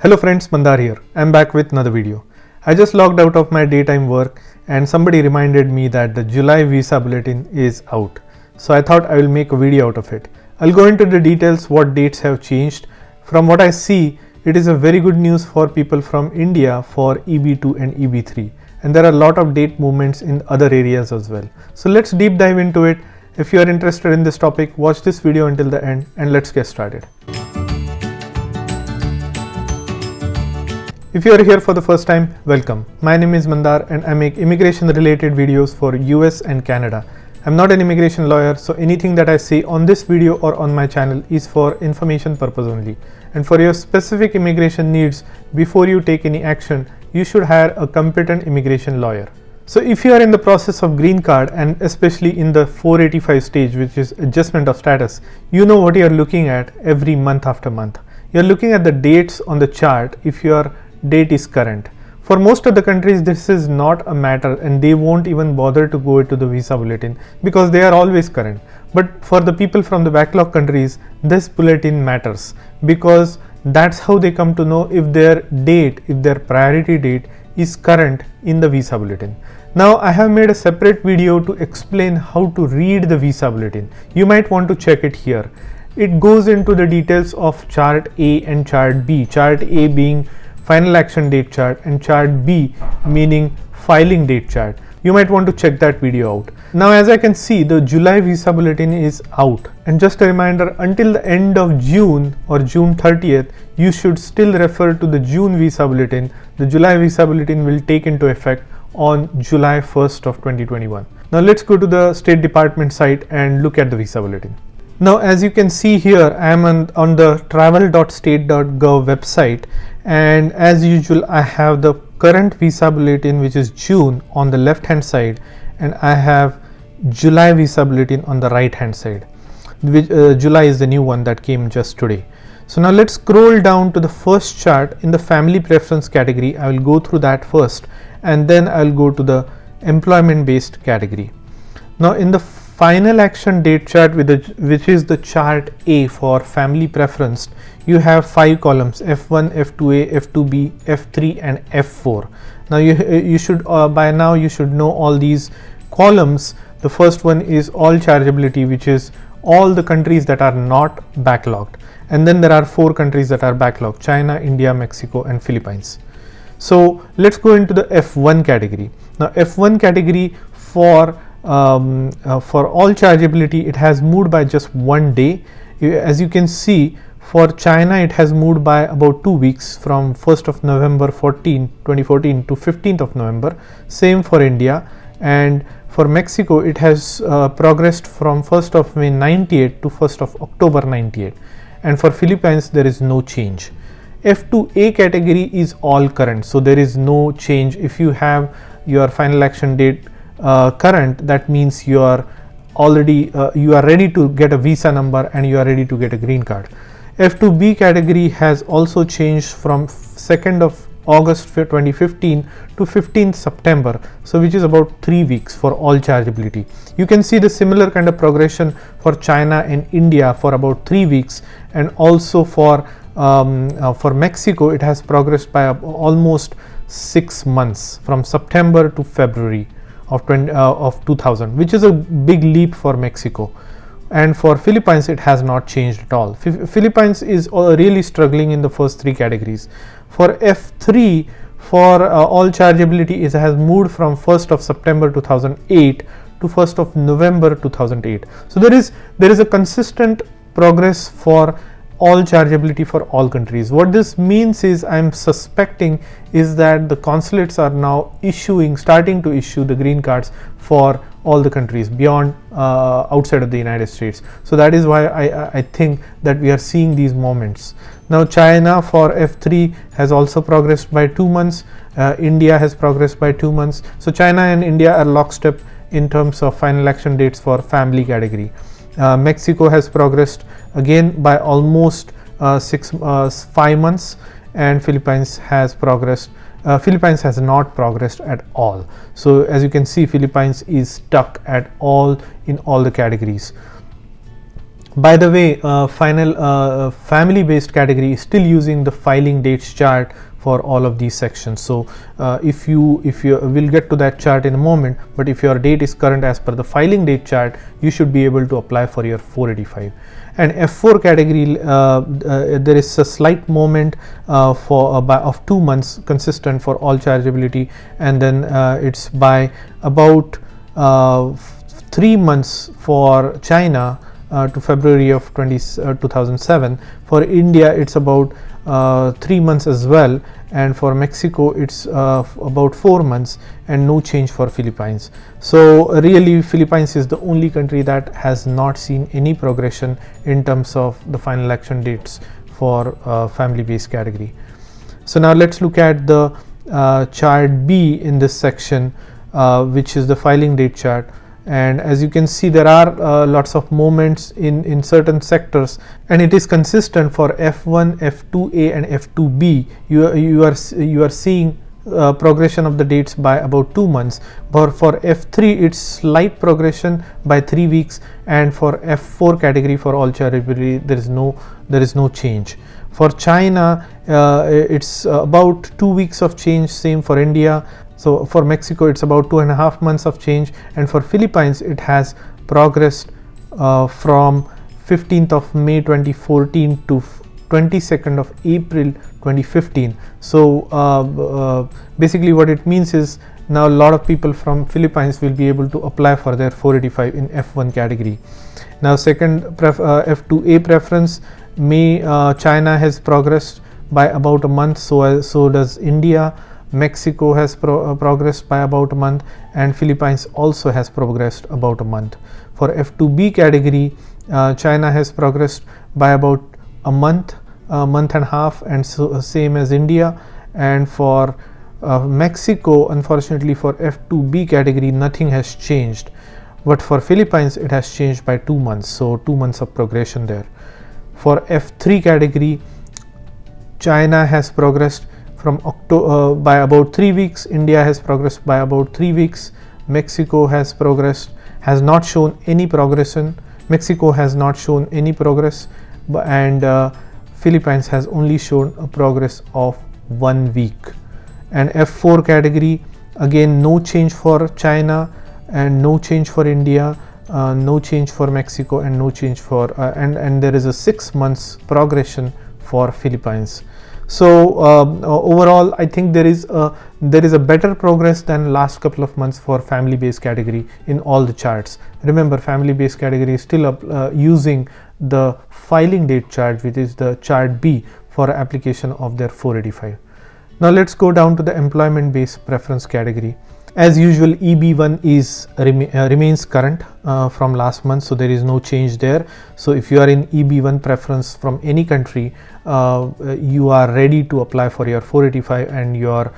Hello friends, Mandar here. I'm back with another video. I just logged out of my daytime work and somebody reminded me that the July visa bulletin is out. So I thought I will make a video out of it. I'll go into the details what dates have changed. From what I see, it is a very good news for people from India for EB2 and EB3. And there are a lot of date movements in other areas as well. So let's deep dive into it. If you are interested in this topic, watch this video until the end and let's get started. If you are here for the first time, welcome. My name is Mandar and I make immigration related videos for US and Canada. I'm not an immigration lawyer, so anything that I say on this video or on my channel is for information purpose only. And for your specific immigration needs, before you take any action, you should hire a competent immigration lawyer. So if you are in the process of green card and especially in the 485 stage, which is adjustment of status, you know what you are looking at every month after month. You are looking at the dates on the chart if your date is current. For most of the countries, this is not a matter and they won't even bother to go into the visa bulletin because they are always current. But for the people from the backlog countries, this bulletin matters because that's how they come to know if their date, if their priority date is current in the visa bulletin. Now I have made a separate video to explain how to read the visa bulletin. You might want to check it here. It goes into the details of chart A and chart B. Chart A being final action date chart and chart B meaning filing date chart. You might want to check that video out. Now as I can see, the July visa bulletin is out, and just a reminder, until the end of June or June 30th, you should still refer to the June visa bulletin. The July visa bulletin will take into effect on July 1st of 2021. Now let's go to the State Department site and look at the visa bulletin. Now as you can see here, I am on the travel.state.gov website, and as usual I have the current visa bulletin, which is June, on the left hand side, and I have July visa bulletin on the right hand side. July is the new one that came just today. So now let's scroll down to the first chart in the family preference category. I will go through that first and then I will go to the employment based category. Now in the final action date chart, which is the chart A for family preference, you have 5 columns: F1, F2A, F2B, F3 and F4. Now you should by now you should know all these columns. The first one is all chargeability, which is all the countries that are not backlogged, and then there are 4 countries that are backlogged: China, India, Mexico and Philippines. So let's go into the F1 category. Now F1 category for all chargeability, it has moved by just 1 day. As you can see, for China it has moved by about 2 weeks, from 1st of November 2014 to 15th of November. Same for India, and for Mexico it has progressed from 1st of May 98 to 1st of October 98, and for Philippines there is no change. F2A category is all current, so there is no change. If you have your final action date current, that means you are already you are ready to get a visa number and you are ready to get a green card. F2B category has also changed from 2nd of August 2015 to 15th September, so which is about 3 weeks for all chargeability. You can see the similar kind of progression for China and India for about 3 weeks, and also for Mexico it has progressed by almost 6 months, from September to February of 2000, which is a big leap for Mexico. And for Philippines it has not changed at all. Philippines is really struggling in the first 3 categories. For F3, for all chargeability, it has moved from 1st of September 2008 to 1st of November 2008. So there is a consistent progress for all chargeability for all countries. What this means is, I'm suspecting is that the consulates are now starting to issue the green cards for all the countries beyond outside of the United States. So that is why I think that we are seeing these moments. Now China for F3 has also progressed by 2 months. India has progressed by 2 months. So China and India are lockstep in terms of final action dates for family category. Mexico has progressed again by almost 5 months, and Philippines has progressed. Philippines has not progressed at all. So as you can see, Philippines is stuck at all in all the categories. By the way, final family based category is still using the filing dates chart for all of these sections. So if you will get to that chart in a moment, but if your date is current as per the filing date chart, you should be able to apply for your 485. And F4 category, there is a slight movement of 2 months consistent for all chargeability, and then it's by about 3 months for China to February of 2007. For India, it's about 3 months as well, and for Mexico it's about 4 months, and no change for Philippines. So really Philippines is the only country that has not seen any progression in terms of the final action dates for family based category. So now let's look at the chart B in this section, which is the filing date chart. And as you can see, there are lots of movements in certain sectors, and it is consistent for F1, F2A and F2B. You are seeing progression of the dates by about 2 months, but for F3 it's slight progression by 3 weeks, and for F4 category for all chargeability there is no change. For China, it's about 2 weeks of change, same for India. So for Mexico it's about 2.5 months of change, and for Philippines it has progressed from 15th of May 2014 to 22nd of April 2015. So basically what it means is now a lot of people from Philippines will be able to apply for their 485 in F1 category. Now second F2A preference, May China has progressed by about a month, so does India. Mexico has progressed by about a month, and Philippines also has progressed about a month. For F2B category, China has progressed by about a month and a half, and so same as India. And for Mexico, unfortunately for F2B category nothing has changed, but for Philippines it has changed by 2 months, so 2 months of progression there. For F3 category, China has progressed from October by about 3 weeks, India has progressed by about 3 weeks, Mexico has not shown any progression, Mexico has not shown any progress, and Philippines has only shown a progress of 1 week. And F4 category, again no change for China and no change for India, no change for Mexico, and no change for and there is a 6 months progression for Philippines. So overall I think there is a better progress than last couple of months for family based category in all the charts. Remember, family based category is still using the filing date chart, which is the chart B, for application of their 485. Now let's go down to the employment based preference category. As usual, EB1 remains current from last month, so there is no change there. So if you are in EB1 preference from any country, you are ready to apply for your 485 and your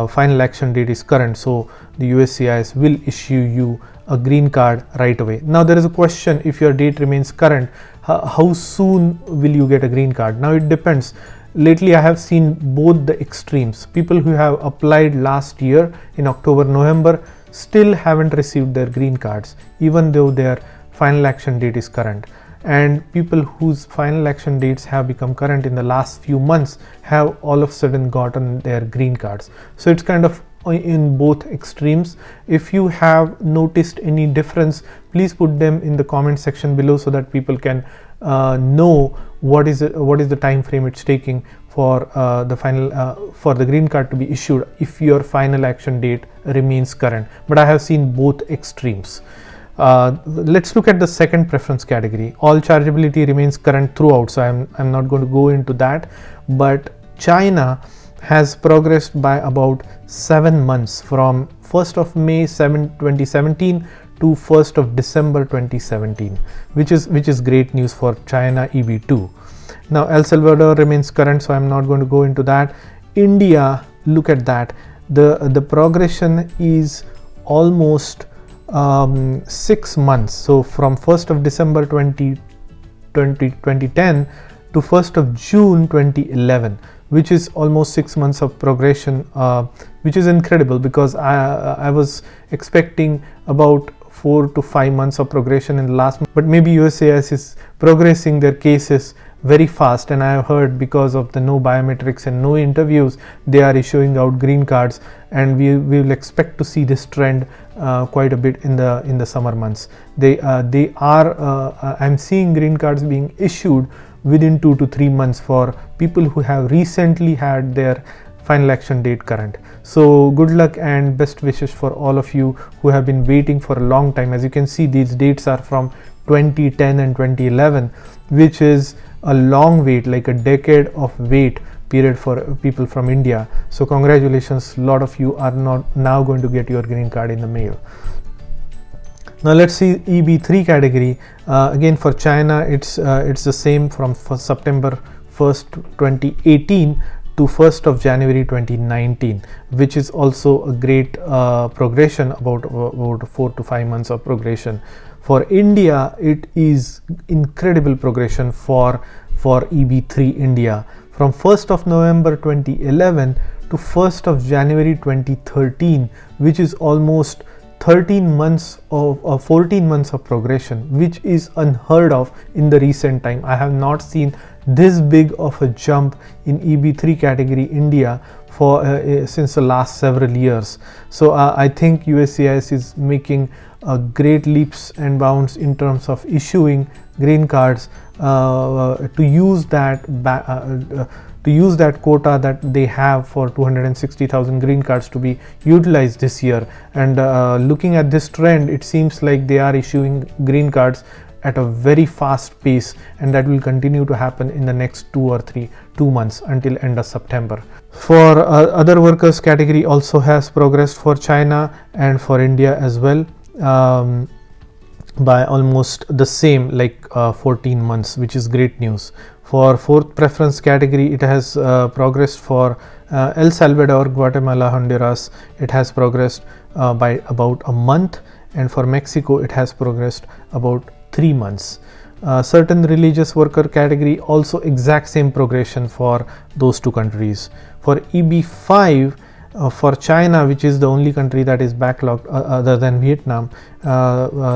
final action date is current, so the USCIS will issue you a green card right away. Now there is a question, if your date remains current, how soon will you get a green card? Now it depends. Lately I have seen both the extremes. People who have applied last year in October, November still haven't received their green cards even though their final action date is current, and people whose final action dates have become current in the last few months have all of a sudden gotten their green cards. So it's kind of in both extremes. If you have noticed any difference, please put them in the comment section below so that people can know what is the time frame it's taking for the final for the green card to be issued if your final action date remains current. But I have seen both extremes. Let's look at the second preference category. All chargeability remains current throughout, so I'm not going to go into that, but China has progressed by about 7 months from 1st of May 2017 to 1st of December 2017, which is great news for China EB2. Now El Salvador remains current, so I'm not going to go into that. India, look at that, the progression is almost 6 months, so from 1st of December 2010 to 1st of June 2011, which is almost 6 months of progression, which is incredible because I was expecting about 4 to 5 months of progression in the last month, but maybe USCIS is progressing their cases very fast, and I have heard because of the no biometrics and no interviews, they are issuing out green cards, and we will expect to see this trend quite a bit in the summer months. I'm seeing green cards being issued within 2 to 3 months for people who have recently had their final action date current. So good luck and best wishes for all of you who have been waiting for a long time. As you can see, these dates are from 2010 and 2011, which is a long wait, like a decade of wait period for people from India. So congratulations, a lot of you are not now going to get your green card in the mail. Now let's see EB3 category. Again for China, it's the same from September 1st 2018 to 1st of January 2019, which is also a great progression, about 4 to 5 months of progression. For India, it is incredible progression for EB3 India from 1st of November 2011 to 1st of January 2013, which is almost 13 months of 14 months of progression, which is unheard of in the recent time. I have not seen this big of a jump in EB3 category India for since the last several years. So I think USCIS is making great leaps and bounds in terms of issuing green cards to use that quota that they have for 260,000 green cards to be utilized this year. And looking at this trend, it seems like they are issuing green cards at a very fast pace, and that will continue to happen in the next 2 months until end of September. For other workers category also has progressed for China and for India as well, by almost the same, like 14 months, which is great news. For fourth preference category, it has progressed for El Salvador, Guatemala, Honduras. It has progressed by about a month, and for Mexico it has progressed about 3 months. Certain religious worker category also exact same progression for those two countries. For EB5, for China, which is the only country that is backlogged other than Vietnam,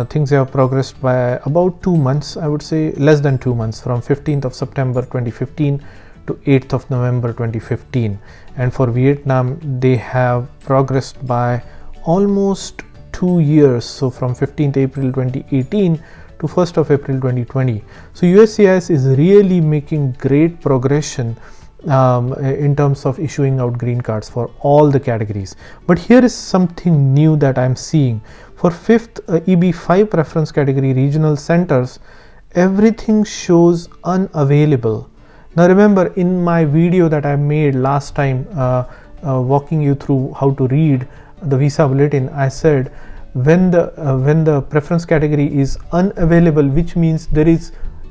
things have progressed by about 2 months, I would say less than 2 months, from 15th of September 2015 to 8th of November 2015. And for Vietnam, they have progressed by almost 2 years, so from 15th April 2018 to 1st of April 2020. So USCIS is really making great progression in terms of issuing out green cards for all the categories. But here is something new that I am seeing. For fifth EB5 preference category regional centers, everything shows unavailable. Now remember, in my video that I made last time walking you through how to read the visa bulletin, I said when the preference category is unavailable, which means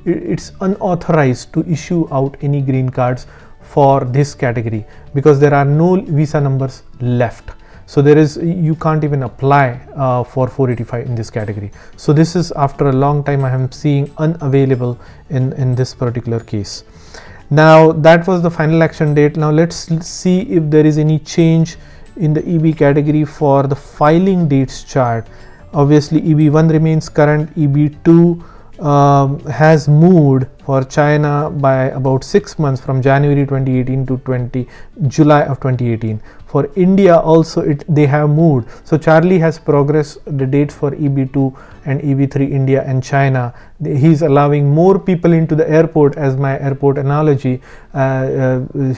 it's unauthorized to issue out any green cards for this category, because there are no visa numbers left. So you can't even apply for 485 in this category. So this is after a long time I am seeing unavailable in this particular case. Now that was the final action date. Now let's see if there is any change in the EB category for the filing dates chart. Obviously EB1 remains current. EB2 has moved for China by about 6 months, from January 2018 to July of 2018. For India also they have moved. So Charlie has progressed the dates for EB2 and EB3 India and China. He's allowing more people into the airport, as my airport analogy.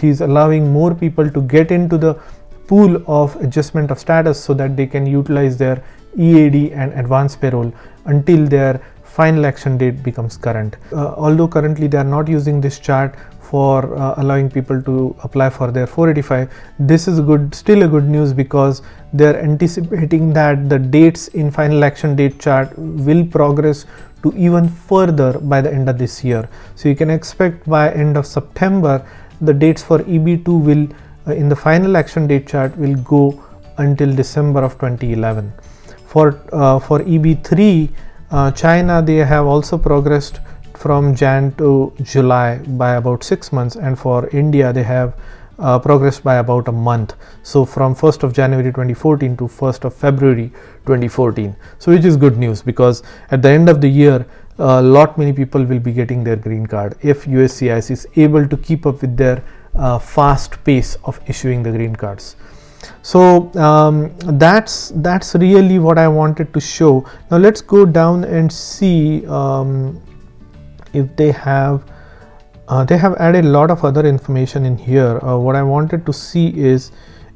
He's allowing more people to get into the pool of adjustment of status so that they can utilize their EAD and advance payroll until their final action date becomes current. Although currently they are not using this chart for allowing people to apply for their 485, this is still a good news, because they are anticipating that the dates in final action date chart will progress to even further by the end of this year. So you can expect by end of September the dates for EB2 will in the final action date chart will go until December of 2011. For EB3 China, they have also progressed from Jan to July by about 6 months, and for India they have progressed by about a month. So from 1st of January 2014 to 1st of February 2014. So which is good news, because at the end of the year, a lot many people will be getting their green card if USCIS is able to keep up with their fast pace of issuing the green cards. So that's really what I wanted to show. Now let's go down and see if they have added a lot of other information in here. What I wanted to see is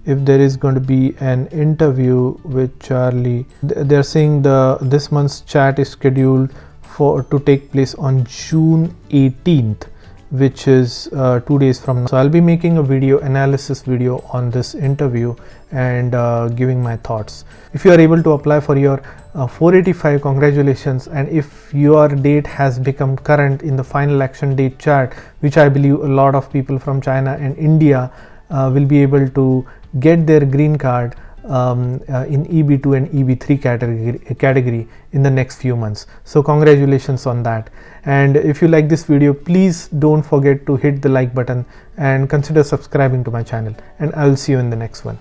if there is going to be an interview with Charlie. They're saying this month's chat is scheduled to take place on June 18th, which is 2 days from now. So I'll be making a analysis video on this interview and giving my thoughts. If you are able to apply for your 485, congratulations. And if your date has become current in the final action date chat, which I believe a lot of people from China and India will be able to get their green card in EB2 and EB3 category in the next few months. So congratulations on that. And if you like this video, please don't forget to hit the like button and consider subscribing to my channel, and I will see you in the next one.